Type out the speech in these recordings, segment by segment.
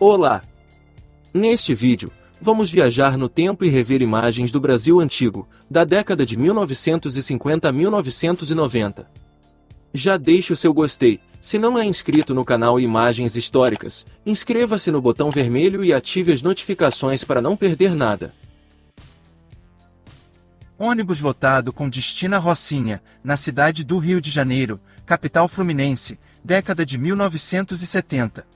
Olá! Neste vídeo, vamos viajar no tempo e rever imagens do Brasil antigo, da década de 1950 a 1990. Já deixe o seu gostei, se não é inscrito no canal Imagens Históricas, inscreva-se no botão vermelho e ative as notificações para não perder nada. Ônibus lotado com destino a Rocinha, na cidade do Rio de Janeiro, capital fluminense, década de 1970.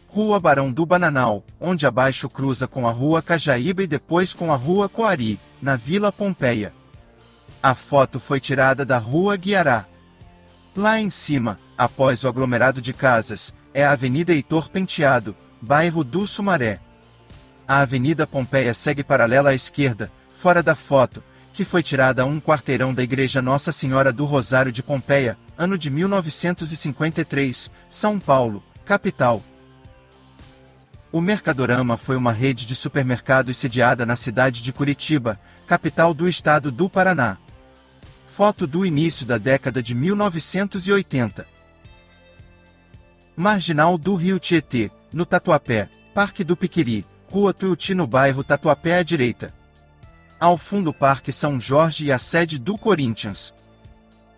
Rua Barão do Bananal, onde abaixo cruza com a Rua Cajaíba e depois com a Rua Coari, na Vila Pompeia. A foto foi tirada da Rua Guiará. Lá em cima, após o aglomerado de casas, é a Avenida Heitor Penteado, bairro do Sumaré. A Avenida Pompeia segue paralela à esquerda, fora da foto, que foi tirada a um quarteirão da Igreja Nossa Senhora do Rosário de Pompeia, ano de 1953, São Paulo, capital. O Mercadorama foi uma rede de supermercados sediada na cidade de Curitiba, capital do estado do Paraná. Foto do início da década de 1980. Marginal do Rio Tietê, no Tatuapé, Parque do Piquiri, Rua Tuiuti no bairro Tatuapé à direita. Ao fundo o Parque São Jorge e a sede do Corinthians.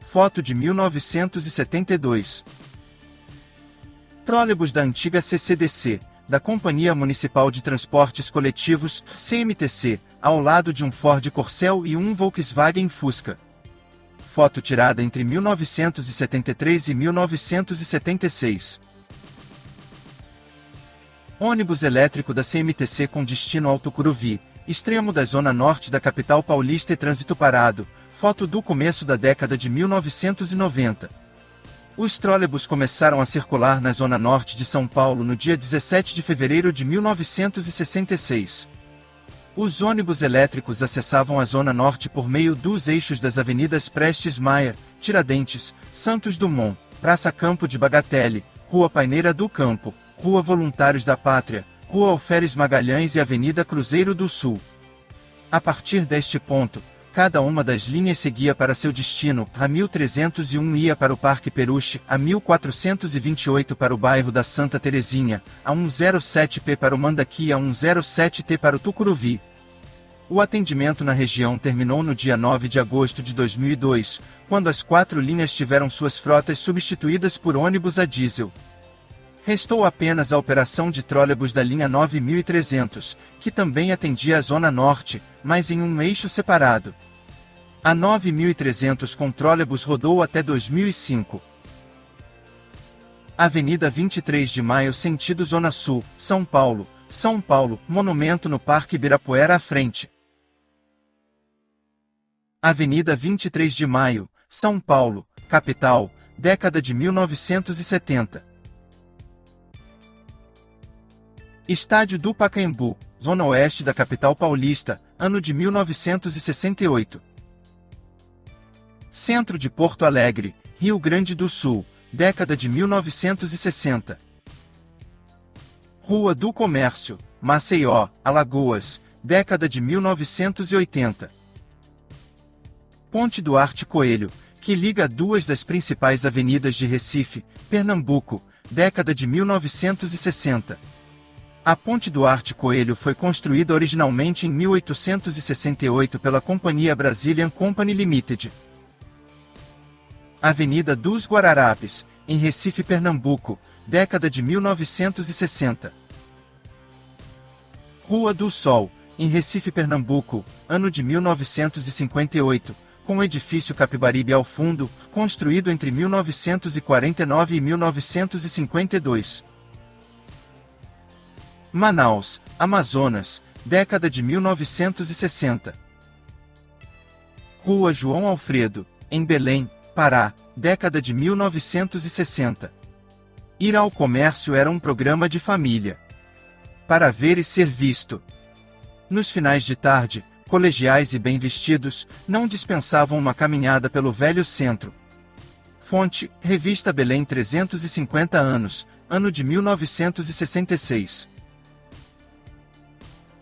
Foto de 1972. Trólebus da antiga CCDC, da Companhia Municipal de Transportes Coletivos, CMTC, ao lado de um Ford Corcel e um Volkswagen Fusca. Foto tirada entre 1973 e 1976. Ônibus elétrico da CMTC com destino ao Tucuruvi, extremo da zona norte da capital paulista e trânsito parado, foto do começo da década de 1990. Os trólebus começaram a circular na zona norte de São Paulo no dia 17 de fevereiro de 1966. Os ônibus elétricos acessavam a zona norte por meio dos eixos das avenidas Prestes Maia, Tiradentes, Santos Dumont, Praça Campo de Bagatelle, Rua Paineira do Campo, Rua Voluntários da Pátria, Rua Alferes Magalhães e Avenida Cruzeiro do Sul. A partir deste ponto, cada uma das linhas seguia para seu destino. A 1301 ia para o Parque Peruche, a 1428 para o bairro da Santa Terezinha, a 107P para o Mandaqui e a 107T para o Tucuruvi. O atendimento na região terminou no dia 9 de agosto de 2002, quando as 4 linhas tiveram suas frotas substituídas por ônibus a diesel. Restou apenas a operação de trólebus da linha 9300, que também atendia a Zona Norte, mas em um eixo separado. A 9300 com trólebus rodou até 2005. Avenida 23 de Maio sentido Zona Sul, São Paulo, monumento no Parque Ibirapuera à frente. Avenida 23 de Maio, São Paulo, capital, década de 1970. Estádio do Pacaembu, zona oeste da capital paulista, ano de 1968. Centro de Porto Alegre, Rio Grande do Sul, década de 1960. Rua do Comércio, Maceió, Alagoas, década de 1980. Ponte Duarte Coelho, que liga duas das principais avenidas de Recife, Pernambuco, década de 1960. A Ponte Duarte Coelho foi construída originalmente em 1868 pela Companhia Brazilian Company Limited. Avenida dos Guararapes, em Recife, Pernambuco, década de 1960. Rua do Sol, em Recife, Pernambuco, ano de 1958, com o edifício Capibaribe ao fundo, construído entre 1949 e 1952. Manaus, Amazonas, década de 1960. Rua João Alfredo, em Belém, Pará, década de 1960. Ir ao comércio era um programa de família. Para ver e ser visto. Nos finais de tarde, colegiais e bem vestidos, não dispensavam uma caminhada pelo velho centro. Fonte, Revista Belém 350 anos, ano de 1966.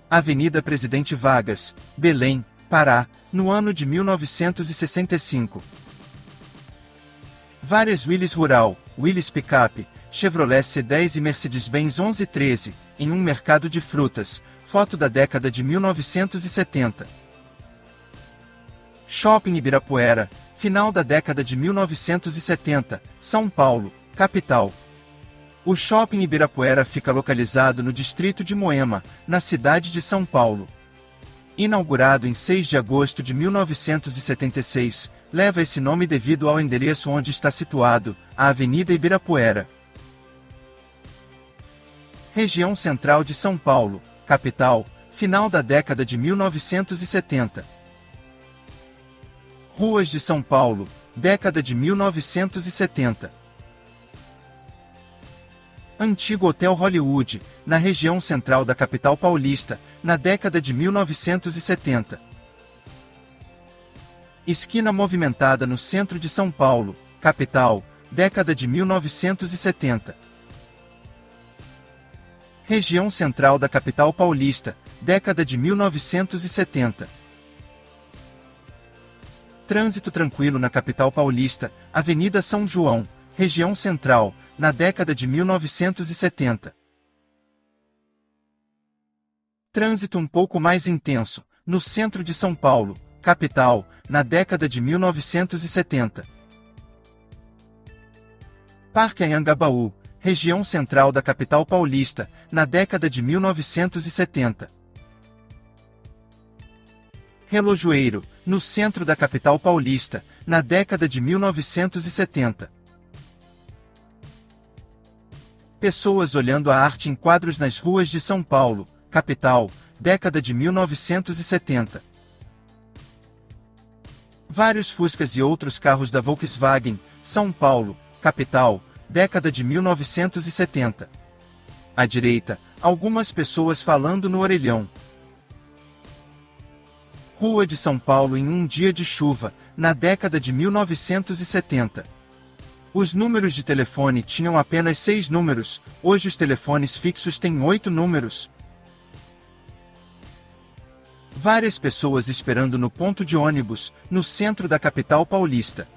Avenida Presidente Vargas, Belém, Pará, no ano de 1965. Várias Willys Rural, Willys Picape, Chevrolet C10 e Mercedes-Benz 1113, em um mercado de frutas, foto da década de 1970. Shopping Ibirapuera, final da década de 1970, São Paulo, capital. O Shopping Ibirapuera fica localizado no distrito de Moema, na cidade de São Paulo. Inaugurado em 6 de agosto de 1976, leva esse nome devido ao endereço onde está situado, a Avenida Ibirapuera. Região Central de São Paulo, capital, final da década de 1970. Ruas de São Paulo, década de 1970. Antigo Hotel Hollywood, na região central da capital paulista, na década de 1970. Esquina movimentada no centro de São Paulo, capital, década de 1970. Região central da capital paulista, década de 1970. Trânsito tranquilo na capital paulista, Avenida São João, região central, na década de 1970. Trânsito um pouco mais intenso, no centro de São Paulo, capital, na década de 1970. Parque Anhangabaú, região central da capital paulista, na década de 1970. Relojoeiro, no centro da capital paulista, na década de 1970. Pessoas olhando a arte em quadros nas ruas de São Paulo, capital, década de 1970. Vários Fuscas e outros carros da Volkswagen, São Paulo, capital, década de 1970. À direita, algumas pessoas falando no orelhão. Rua de São Paulo em um dia de chuva, na década de 1970. Os números de telefone tinham apenas 6 números, hoje os telefones fixos têm 8 números. Várias pessoas esperando no ponto de ônibus, no centro da capital paulista.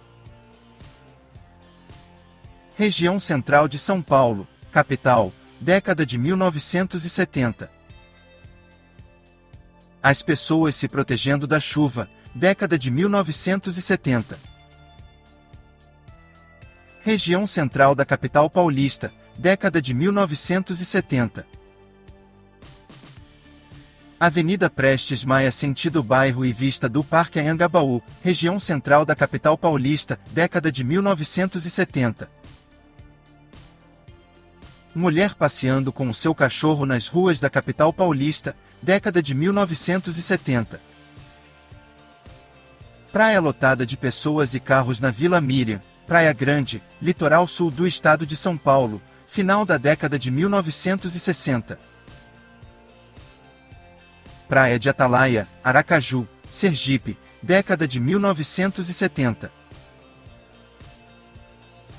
Região central de São Paulo, capital, década de 1970. As pessoas se protegendo da chuva, década de 1970. Região central da capital paulista, década de 1970. Avenida Prestes Maia sentido bairro e vista do Parque Anhangabaú, região central da capital paulista, década de 1970. Mulher passeando com o seu cachorro nas ruas da capital paulista, década de 1970. Praia lotada de pessoas e carros na Vila Miriam, Praia Grande, litoral sul do estado de São Paulo, final da década de 1960. Praia de Atalaia, Aracaju, Sergipe, década de 1970.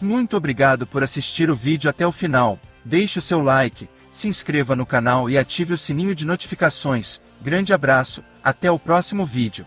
Muito obrigado por assistir o vídeo até o final, deixe o seu like, se inscreva no canal e ative o sininho de notificações. Grande abraço, até o próximo vídeo.